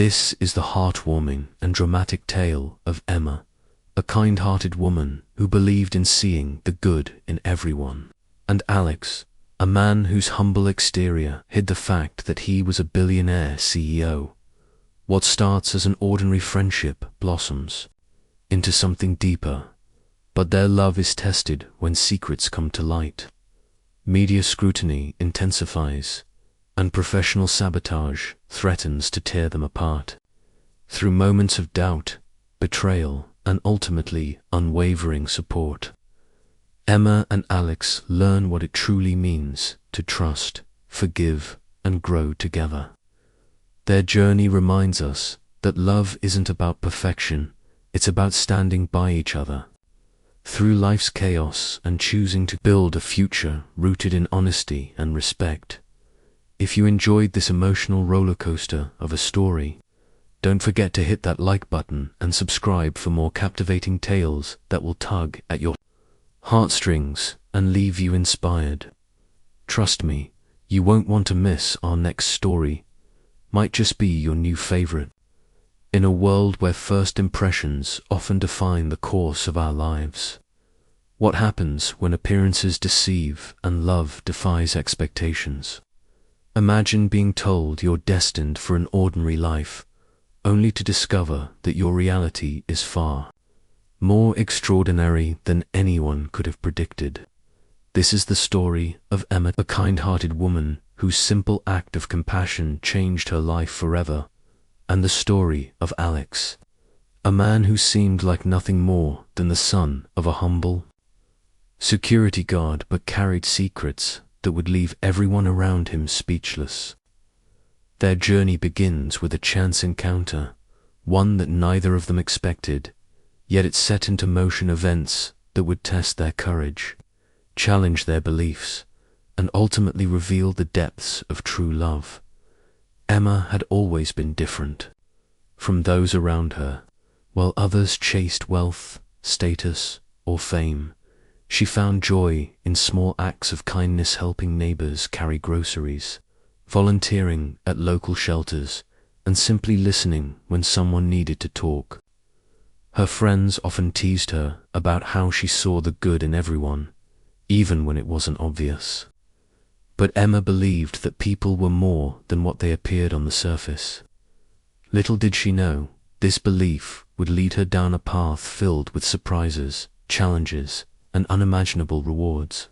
This is the heartwarming and dramatic tale of Emma, a kind-hearted woman who believed in seeing the good in everyone, and Alex, a man whose humble exterior hid the fact that he was a billionaire CEO. What starts as an ordinary friendship blossoms into something deeper, but their love is tested when secrets come to light. Media scrutiny intensifies, and professional sabotage threatens to tear them apart. Through moments of doubt, betrayal, and ultimately unwavering support, Emma and Alex learn what it truly means to trust, forgive, and grow together. Their journey reminds us that love isn't about perfection, it's about standing by each other through life's chaos and choosing to build a future rooted in honesty and respect. If you enjoyed this emotional roller coaster of a story, don't forget to hit that like button and subscribe for more captivating tales that will tug at your heartstrings and leave you inspired. Trust me, you won't want to miss our next story. Might just be your new favorite. In a world where first impressions often define the course of our lives, what happens when appearances deceive and love defies expectations? Imagine being told you're destined for an ordinary life, only to discover that your reality is far more extraordinary than anyone could have predicted. This is the story of Emma, a kind-hearted woman whose simple act of compassion changed her life forever, and the story of Alex, a man who seemed like nothing more than the son of a humble security guard but carried secrets that would leave everyone around him speechless. Their journey begins with a chance encounter, one that neither of them expected, yet it set into motion events that would test their courage, challenge their beliefs, and ultimately reveal the depths of true love. Emma had always been different from those around her. While others chased wealth, status, or fame, she found joy in small acts of kindness, helping neighbors carry groceries, volunteering at local shelters, and simply listening when someone needed to talk. Her friends often teased her about how she saw the good in everyone, even when it wasn't obvious. But Emma believed that people were more than what they appeared on the surface. Little did she know, this belief would lead her down a path filled with surprises, challenges, and unimaginable rewards.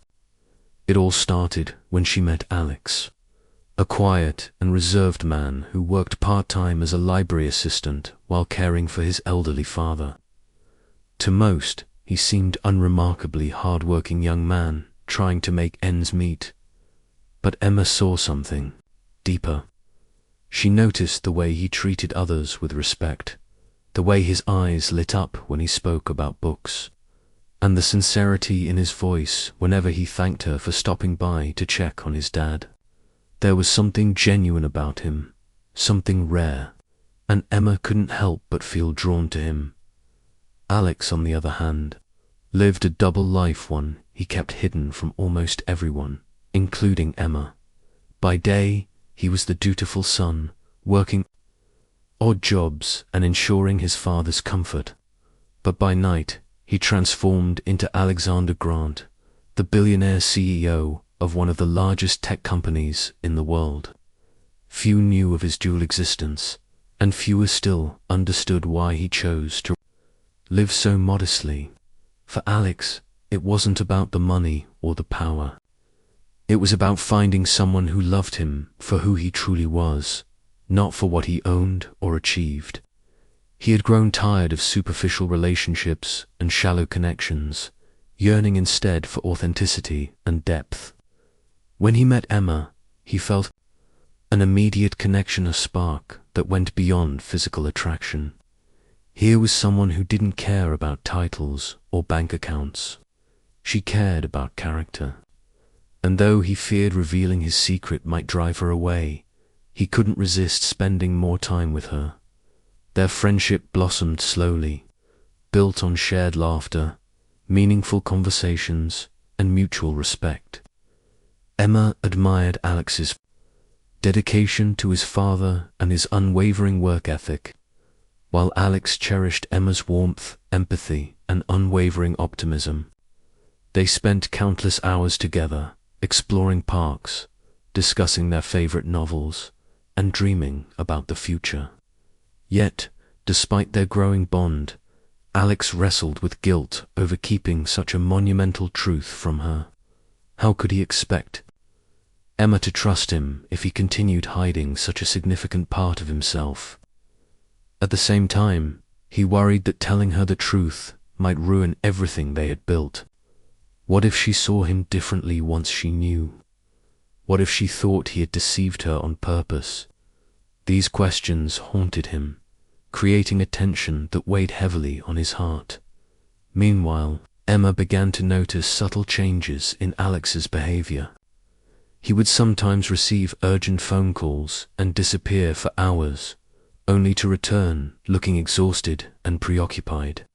It all started when she met Alex, a quiet and reserved man who worked part-time as a library assistant while caring for his elderly father. To most, he seemed unremarkably hard-working young man trying to make ends meet. But Emma saw something deeper. She noticed the way he treated others with respect, the way his eyes lit up when he spoke about books, and the sincerity in his voice whenever he thanked her for stopping by to check on his dad. There was something genuine about him, something rare, and Emma couldn't help but feel drawn to him. Alex, on the other hand, lived a double life, one he kept hidden from almost everyone, including Emma. By day, he was the dutiful son, working odd jobs and ensuring his father's comfort. But by night, he transformed into Alexander Grant, the billionaire CEO of one of the largest tech companies in the world. Few knew of his dual existence, and fewer still understood why he chose to live so modestly. For Alex, it wasn't about the money or the power. It was about finding someone who loved him for who he truly was, not for what he owned or achieved. He had grown tired of superficial relationships and shallow connections, yearning instead for authenticity and depth. When he met Emma, he felt an immediate connection, a spark that went beyond physical attraction. Here was someone who didn't care about titles or bank accounts. She cared about character. And though he feared revealing his secret might drive her away, he couldn't resist spending more time with her. Their friendship blossomed slowly, built on shared laughter, meaningful conversations, and mutual respect. Emma admired Alex's dedication to his father and his unwavering work ethic, while Alex cherished Emma's warmth, empathy, and unwavering optimism. They spent countless hours together, exploring parks, discussing their favorite novels, and dreaming about the future. Yet, despite their growing bond, Alex wrestled with guilt over keeping such a monumental truth from her. How could he expect Emma to trust him if he continued hiding such a significant part of himself? At the same time, he worried that telling her the truth might ruin everything they had built. What if she saw him differently once she knew? What if she thought he had deceived her on purpose? These questions haunted him, creating a tension that weighed heavily on his heart. Meanwhile, Emma began to notice subtle changes in Alex's behavior. He would sometimes receive urgent phone calls and disappear for hours, only to return looking exhausted and preoccupied.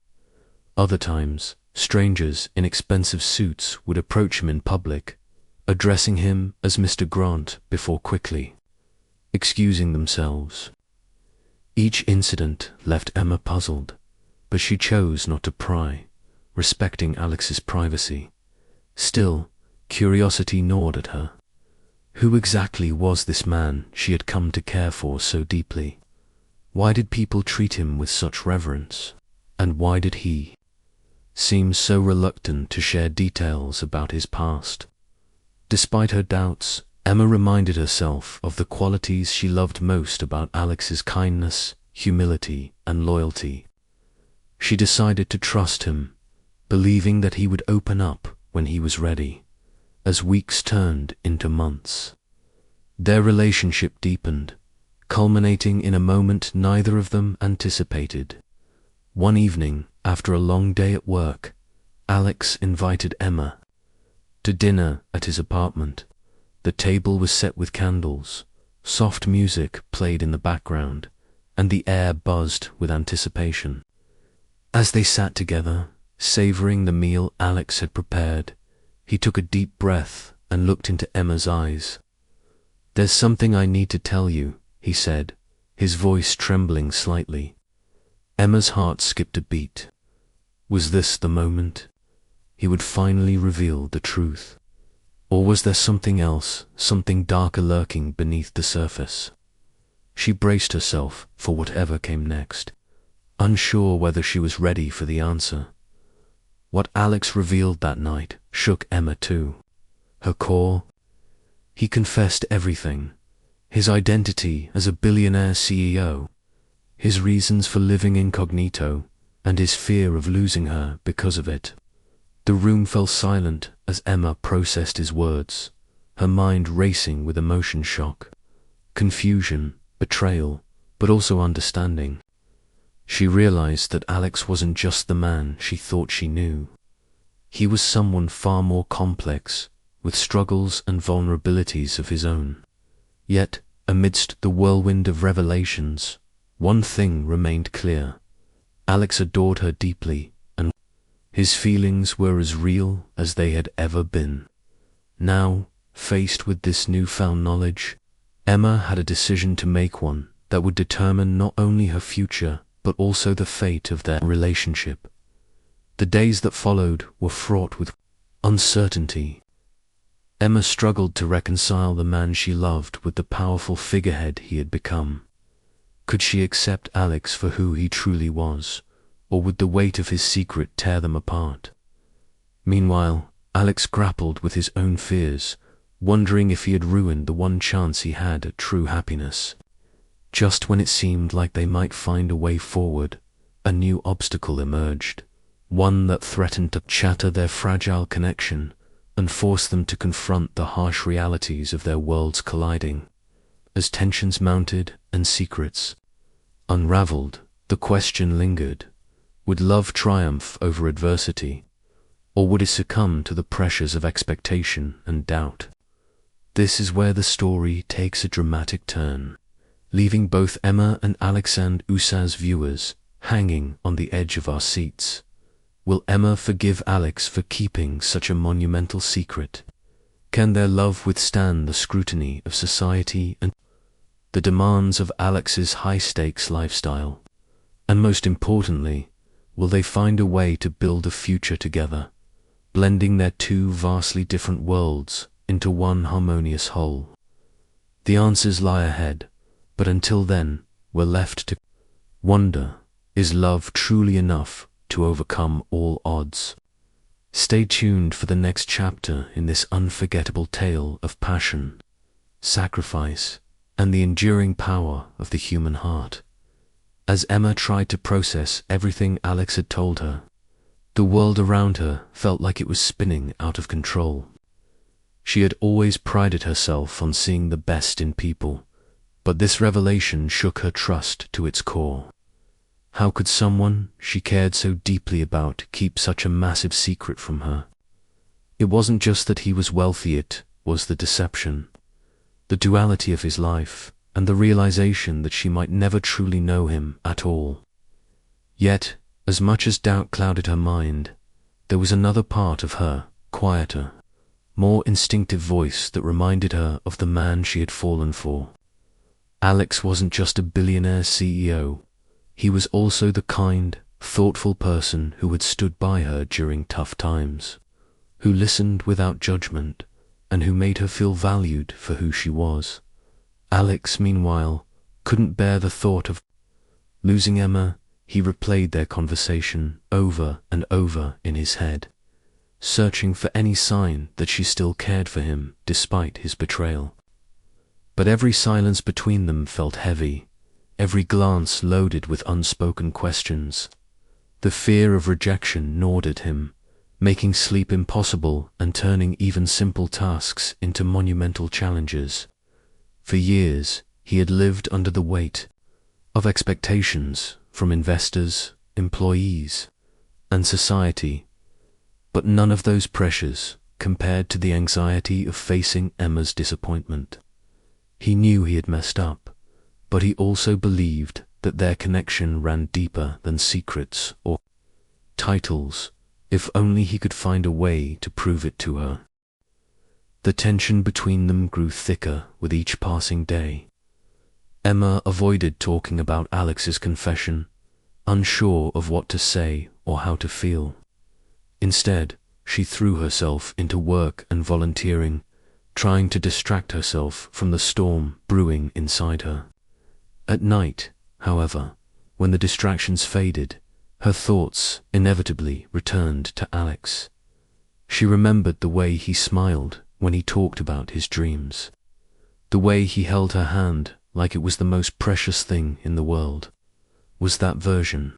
Other times, strangers in expensive suits would approach him in public, addressing him as Mr. Grant before quickly excusing themselves. Each incident left Emma puzzled, but she chose not to pry, respecting Alex's privacy. Still, curiosity gnawed at her. Who exactly was this man she had come to care for so deeply? Why did people treat him with such reverence? And why did he seem so reluctant to share details about his past? Despite her doubts, Emma reminded herself of the qualities she loved most about Alex's: kindness, humility, and loyalty. She decided to trust him, believing that he would open up when he was ready. As weeks turned into months, their relationship deepened, culminating in a moment neither of them anticipated. One evening, after a long day at work, Alex invited Emma to dinner at his apartment. The table was set with candles, soft music played in the background, and the air buzzed with anticipation. As they sat together, savoring the meal Alex had prepared, he took a deep breath and looked into Emma's eyes. "There's something I need to tell you," he said, his voice trembling slightly. Emma's heart skipped a beat. Was this the moment he would finally reveal the truth? Or was there something else, something darker lurking beneath the surface? She braced herself for whatever came next, unsure whether she was ready for the answer. What Alex revealed that night shook Emma too. Her core. He confessed everything: his identity as a billionaire CEO, his reasons for living incognito, and his fear of losing her because of it. The room fell silent as Emma processed his words, her mind racing with emotion shock, confusion, betrayal, but also understanding. She realized that Alex wasn't just the man she thought she knew. He was someone far more complex, with struggles and vulnerabilities of his own. Yet, amidst the whirlwind of revelations, one thing remained clear: Alex adored her deeply, and his feelings were as real as they had ever been. Now, faced with this newfound knowledge, Emma had a decision to make, one that would determine not only her future, but also the fate of their relationship. The days that followed were fraught with uncertainty. Emma struggled to reconcile the man she loved with the powerful figurehead he had become. Could she accept Alex for who he truly was, or would the weight of his secret tear them apart? Meanwhile, Alex grappled with his own fears, wondering if he had ruined the one chance he had at true happiness. Just when it seemed like they might find a way forward, a new obstacle emerged, one that threatened to shatter their fragile connection and force them to confront the harsh realities of their worlds colliding. As tensions mounted and secrets unraveled, the question lingered: would love triumph over adversity, or would it succumb to the pressures of expectation and doubt? This is where the story takes a dramatic turn, leaving both Emma and Alex and Usaz viewers hanging on the edge of our seats. Will Emma forgive Alex for keeping such a monumental secret? Can their love withstand the scrutiny of society and the demands of Alex's high-stakes lifestyle? And most importantly, will they find a way to build a future together, blending their two vastly different worlds into one harmonious whole? The answers lie ahead, but until then, we're left to wonder, is love truly enough to overcome all odds? Stay tuned for the next chapter in this unforgettable tale of passion, sacrifice, and the enduring power of the human heart. As Emma tried to process everything Alex had told her, the world around her felt like it was spinning out of control. She had always prided herself on seeing the best in people, but this revelation shook her trust to its core. How could someone she cared so deeply about keep such a massive secret from her? It wasn't just that he was wealthy, it was the deception, the duality of his life, and the realization that she might never truly know him at all. Yet, as much as doubt clouded her mind, there was another part of her, quieter, more instinctive voice that reminded her of the man she had fallen for. Alex wasn't just a billionaire CEO. He was also the kind, thoughtful person who had stood by her during tough times, who listened without judgment, and who made her feel valued for who she was. Alex, meanwhile, couldn't bear the thought of losing Emma. He replayed their conversation over and over in his head, searching for any sign that she still cared for him despite his betrayal. But every silence between them felt heavy, every glance loaded with unspoken questions. The fear of rejection gnawed at him, making sleep impossible and turning even simple tasks into monumental challenges. For years, he had lived under the weight of expectations from investors, employees, and society, but none of those pressures compared to the anxiety of facing Emma's disappointment. He knew he had messed up, but he also believed that their connection ran deeper than secrets or titles, if only he could find a way to prove it to her. The tension between them grew thicker with each passing day. Emma avoided talking about Alex's confession, unsure of what to say or how to feel. Instead, she threw herself into work and volunteering, trying to distract herself from the storm brewing inside her. At night, however, when the distractions faded, her thoughts inevitably returned to Alex. She remembered the way he smiled when he talked about his dreams, the way he held her hand like it was the most precious thing in the world. Was that version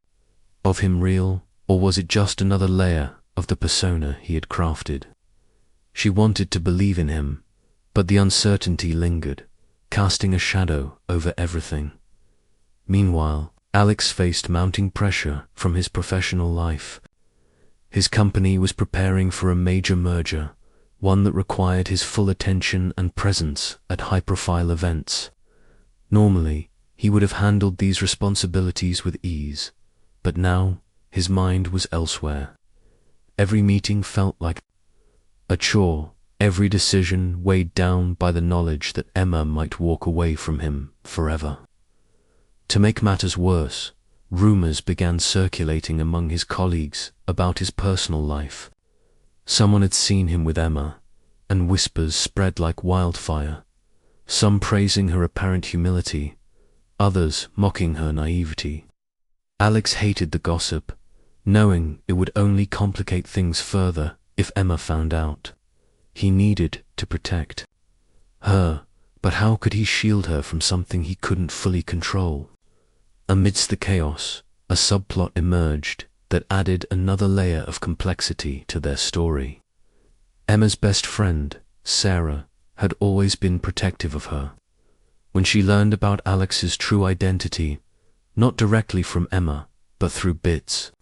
of him real, or was it just another layer of the persona he had crafted? She wanted to believe in him, but the uncertainty lingered, casting a shadow over everything. Meanwhile, Alex faced mounting pressure from his professional life. His company was preparing for a major merger, one that required his full attention and presence at high-profile events. Normally, he would have handled these responsibilities with ease, but now his mind was elsewhere. Every meeting felt like a chore, every decision weighed down by the knowledge that Emma might walk away from him forever. To make matters worse, rumors began circulating among his colleagues about his personal life. Someone had seen him with Emma, and whispers spread like wildfire, some praising her apparent humility, others mocking her naivety. Alex hated the gossip, knowing it would only complicate things further if Emma found out. He needed to protect her, but how could he shield her from something he couldn't fully control? Amidst the chaos, a subplot emerged that added another layer of complexity to their story. Emma's best friend, Sarah, had always been protective of her. When she learned about Alex's true identity, not directly from Emma, but through bits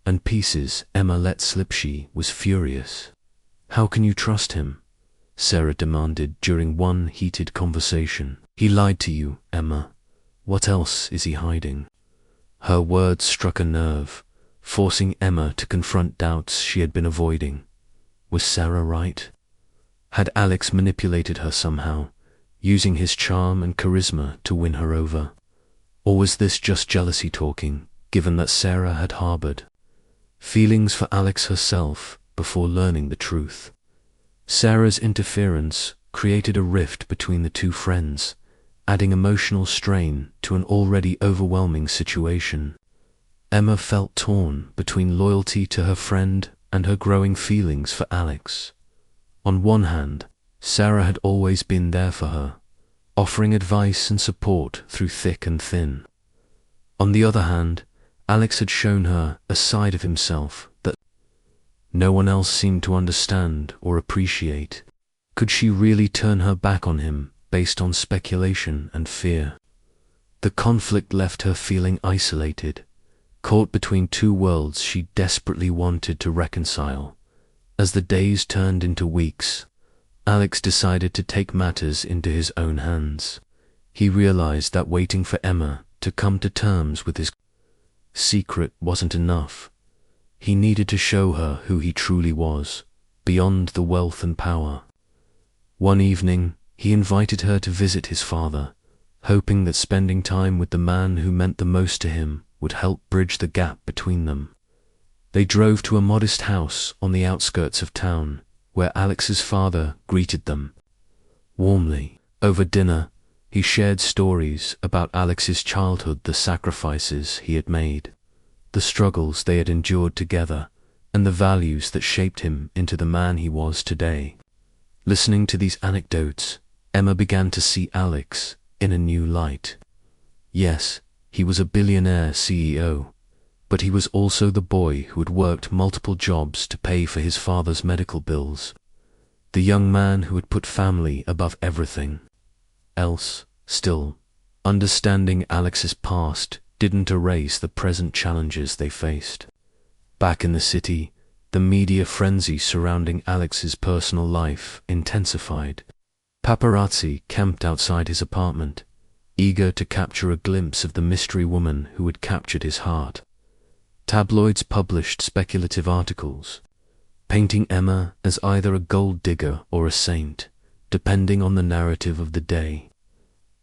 and pieces Emma let slip, she was furious. "How can you trust him?" Sarah demanded during one heated conversation. "He lied to you, Emma. What else is he hiding?" Her words struck a nerve, forcing Emma to confront doubts she had been avoiding. Was Sarah right? Had Alex manipulated her somehow, using his charm and charisma to win her over? Or was this just jealousy talking, given that Sarah had harbored feelings for Alex herself before learning the truth? Sarah's interference created a rift between the two friends, adding emotional strain to an already overwhelming situation. Emma felt torn between loyalty to her friend and her growing feelings for Alex. On one hand, Sarah had always been there for her, offering advice and support through thick and thin. On the other hand, Alex had shown her a side of himself that no one else seemed to understand or appreciate. Could she really turn her back on him based on speculation and fear? The conflict left her feeling isolated, caught between two worlds she desperately wanted to reconcile. As the days turned into weeks, Alex decided to take matters into his own hands. He realized that waiting for Emma to come to terms with his secret wasn't enough. He needed to show her who he truly was, beyond the wealth and power. One evening, he invited her to visit his father, hoping that spending time with the man who meant the most to him would help bridge the gap between them. They drove to a modest house on the outskirts of town, where Alex's father greeted them warmly. Over dinner, he shared stories about Alex's childhood, the sacrifices he had made, the struggles they had endured together, and the values that shaped him into the man he was today. Listening to these anecdotes, Emma began to see Alex in a new light. Yes, he was a billionaire CEO, but he was also the boy who had worked multiple jobs to pay for his father's medical bills, the young man who had put family above everything else. Still, understanding Alex's past didn't erase the present challenges they faced. Back in the city, the media frenzy surrounding Alex's personal life intensified. Paparazzi camped outside his apartment, eager to capture a glimpse of the mystery woman who had captured his heart. Tabloids published speculative articles, painting Emma as either a gold digger or a saint, depending on the narrative of the day.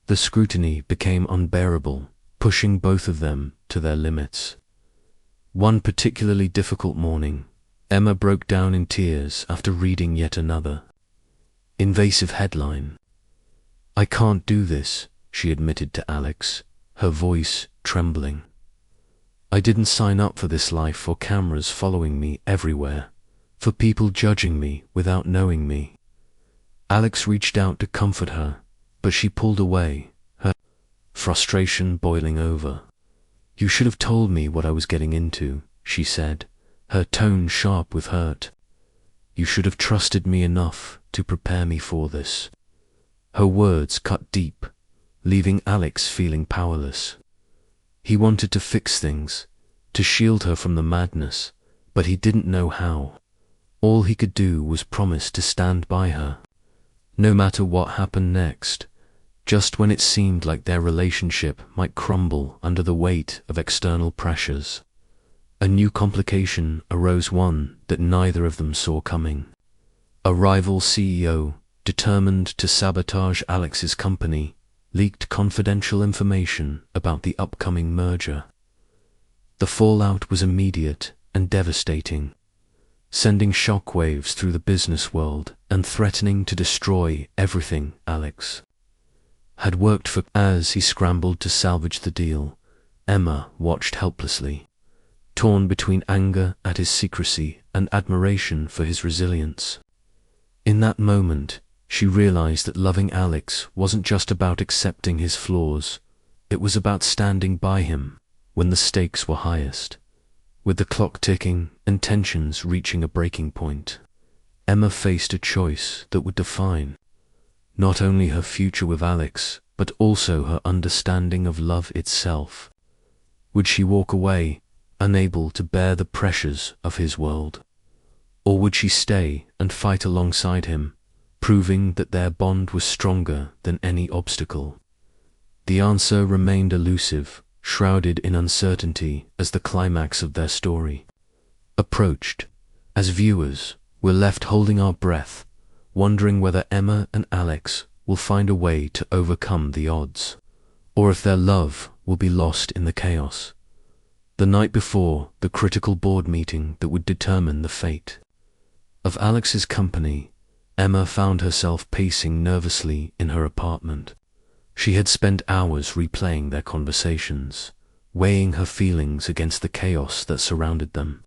The scrutiny became unbearable, pushing both of them to their limits. One particularly difficult morning, Emma broke down in tears after reading yet another invasive headline. "I can't do this," she admitted to Alex, her voice trembling. "I didn't sign up for this life, for cameras following me everywhere, for people judging me without knowing me." Alex reached out to comfort her, but she pulled away, her frustration boiling over. "You should have told me what I was getting into," she said, her tone sharp with hurt. "You should have trusted me enough to prepare me for this." Her words cut deep, leaving Alex feeling powerless. He wanted to fix things, to shield her from the madness, but he didn't know how. All he could do was promise to stand by her, no matter what happened next, just when it seemed like their relationship might crumble under the weight of external pressures. A new complication arose, one that neither of them saw coming. A rival CEO, determined to sabotage Alex's company, leaked confidential information about the upcoming merger. The fallout was immediate and devastating, sending shockwaves through the business world and threatening to destroy everything Alex had worked for. As he scrambled to salvage the deal, Emma watched helplessly, torn between anger at his secrecy and admiration for his resilience. In that moment, she realized that loving Alex wasn't just about accepting his flaws, it was about standing by him when the stakes were highest. With the clock ticking and tensions reaching a breaking point, Emma faced a choice that would define not only her future with Alex, but also her understanding of love itself. Would she walk away, unable to bear the pressures of his world? Or would she stay and fight alongside him, proving that their bond was stronger than any obstacle? The answer remained elusive, shrouded in uncertainty as the climax of their story approached. As viewers, we're left holding our breath, wondering whether Emma and Alex will find a way to overcome the odds, or if their love will be lost in the chaos. The night before the critical board meeting that would determine the fate of Alex's company, Emma found herself pacing nervously in her apartment. She had spent hours replaying their conversations, weighing her feelings against the chaos that surrounded them.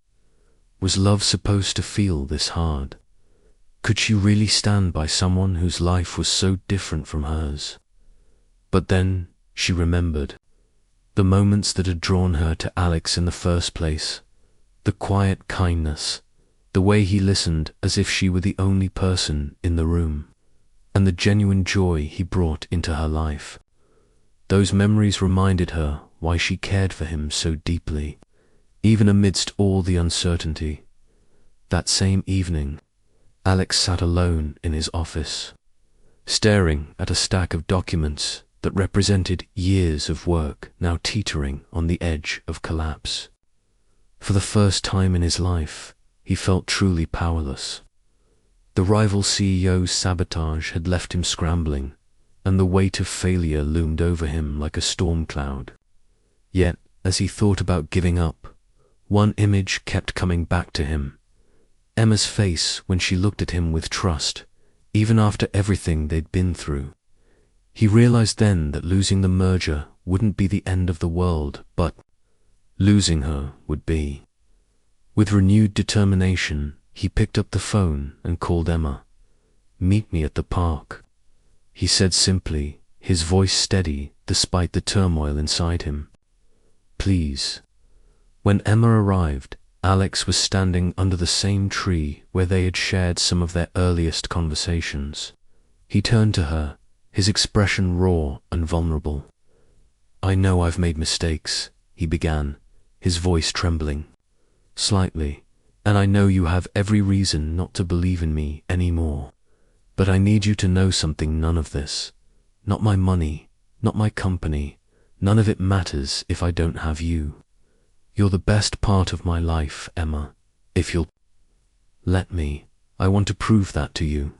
Was love supposed to feel this hard? Could she really stand by someone whose life was so different from hers? But then she remembered the moments that had drawn her to Alex in the first place, the quiet kindness, the way he listened as if she were the only person in the room, and the genuine joy he brought into her life. Those memories reminded her why she cared for him so deeply, even amidst all the uncertainty. That same evening, Alex sat alone in his office, staring at a stack of documents that represented years of work now teetering on the edge of collapse. For the first time in his life, he felt truly powerless. The rival CEO's sabotage had left him scrambling, and the weight of failure loomed over him like a storm cloud. Yet, as he thought about giving up, one image kept coming back to him. Emma's face when she looked at him with trust, even after everything they'd been through. He realized then that losing the merger wouldn't be the end of the world, but losing her would be. With renewed determination, he picked up the phone and called Emma. "Meet me at the park," he said simply, his voice steady despite the turmoil inside him. "Please." When Emma arrived, Alex was standing under the same tree where they had shared some of their earliest conversations. He turned to her, his expression raw and vulnerable. "I know I've made mistakes," he began, his voice trembling slightly, "and I know you have every reason not to believe in me anymore. But I need you to know something. None of this, not my money, not my company, none of it matters if I don't have you. You're the best part of my life, Emma. If you'll let me, I want to prove that to you."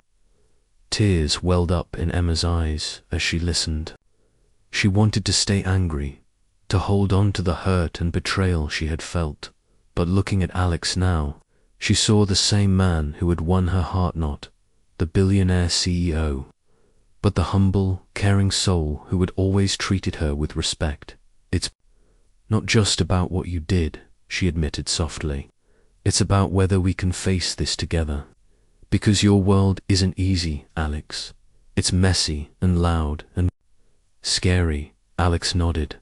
Tears welled up in Emma's eyes as she listened. She wanted to stay angry, to hold on to the hurt and betrayal she had felt, but looking at Alex now, she saw the same man who had won her heart, not the billionaire CEO, but the humble, caring soul who had always treated her with respect. "It's not just about what you did," she admitted softly. "It's about whether we can face this together. Because your world isn't easy, Alex. It's messy and loud and scary." Alex nodded,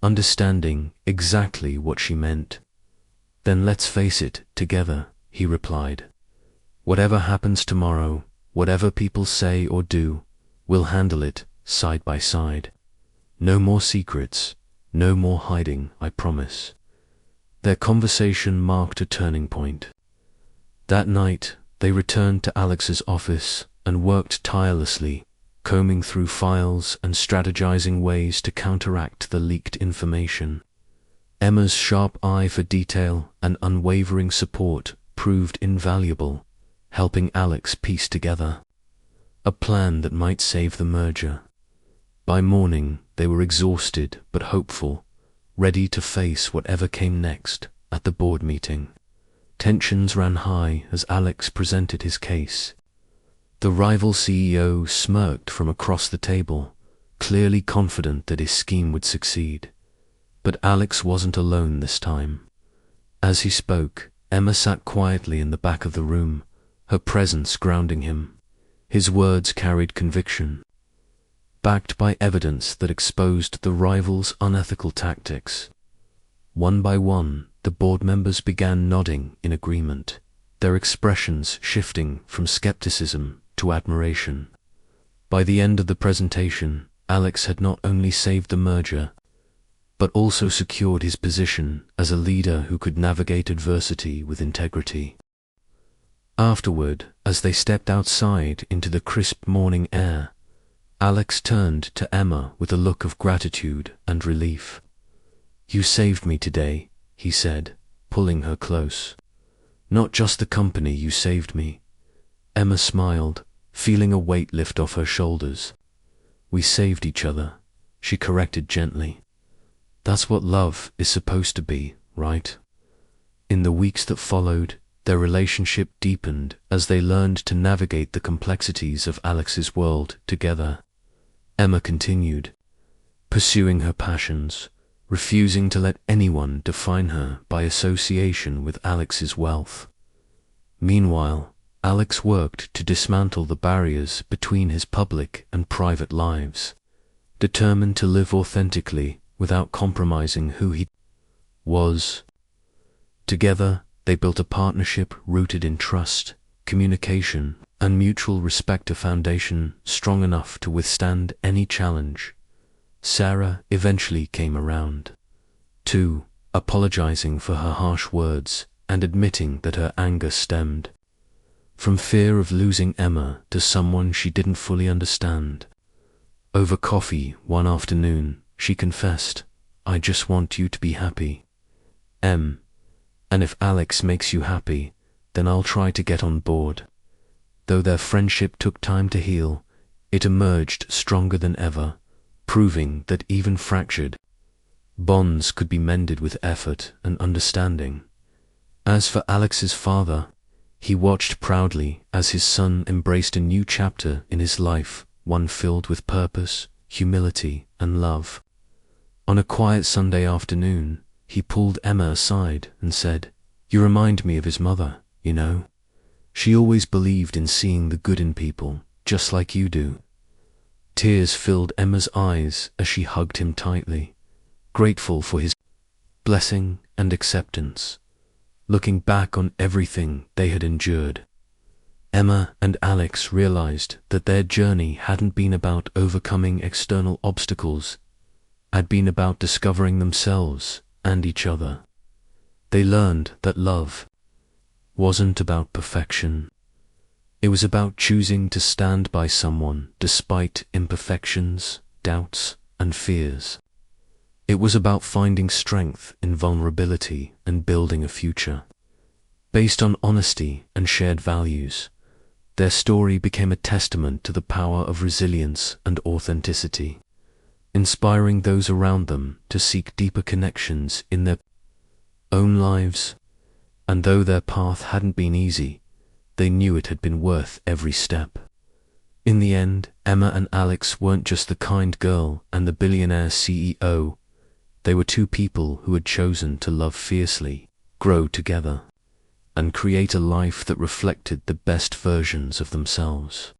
understanding exactly what she meant. "Then let's face it together," he replied. "Whatever happens tomorrow, whatever people say or do, we'll handle it side by side. No more secrets, no more hiding, I promise." Their conversation marked a turning point. That night, they returned to Alex's office and worked tirelessly, combing through files and strategizing ways to counteract the leaked information. Emma's sharp eye for detail and unwavering support proved invaluable, helping Alex piece together a plan that might save the merger. By morning, they were exhausted but hopeful, ready to face whatever came next at the board meeting. Tensions ran high as Alex presented his case. The rival CEO smirked from across the table, clearly confident that his scheme would succeed. But Alex wasn't alone this time. As he spoke, Emma sat quietly in the back of the room, her presence grounding him. His words carried conviction, backed by evidence that exposed the rival's unethical tactics. One by one, the board members began nodding in agreement, their expressions shifting from skepticism to admiration. By the end of the presentation, Alex had not only saved the merger, but also secured his position as a leader who could navigate adversity with integrity. Afterward, as they stepped outside into the crisp morning air, Alex turned to Emma with a look of gratitude and relief. "You saved me today," he said, pulling her close. "Not just the company, you saved me." Emma smiled, feeling a weight lift off her shoulders. "We saved each other," she corrected gently. "That's what love is supposed to be, right?" In the weeks that followed, their relationship deepened as they learned to navigate the complexities of Alex's world together. Emma continued, pursuing her passions, refusing to let anyone define her by association with Alex's wealth. Meanwhile, Alex worked to dismantle the barriers between his public and private lives, determined to live authentically without compromising who he was. Together, they built a partnership rooted in trust, communication, and mutual respect, a foundation strong enough to withstand any challenge. Sarah eventually came around, too, apologizing for her harsh words and admitting that her anger stemmed from fear of losing Emma to someone she didn't fully understand. Over coffee one afternoon, she confessed, "I just want you to be happy, Em. And if Alex makes you happy, then I'll try to get on board." Though their friendship took time to heal, it emerged stronger than ever, proving that even fractured bonds could be mended with effort and understanding. As for Alex's father, he watched proudly as his son embraced a new chapter in his life, one filled with purpose, humility, and love. On a quiet Sunday afternoon, he pulled Emma aside and said, "You remind me of his mother, you know. She always believed in seeing the good in people, just like you do." Tears filled Emma's eyes as she hugged him tightly, grateful for his blessing and acceptance. Looking back on everything they had endured, Emma and Alex realized that their journey hadn't been about overcoming external obstacles, had been about discovering themselves and each other. They learned that love wasn't about perfection. It was about choosing to stand by someone despite imperfections, doubts, and fears. It was about finding strength in vulnerability and building a future based on honesty and shared values. Their story became a testament to the power of resilience and authenticity, inspiring those around them to seek deeper connections in their own lives. And though their path hadn't been easy, they knew it had been worth every step. In the end, Emma and Alex weren't just the kind girl and the billionaire CEO. They were two people who had chosen to love fiercely, grow together, and create a life that reflected the best versions of themselves.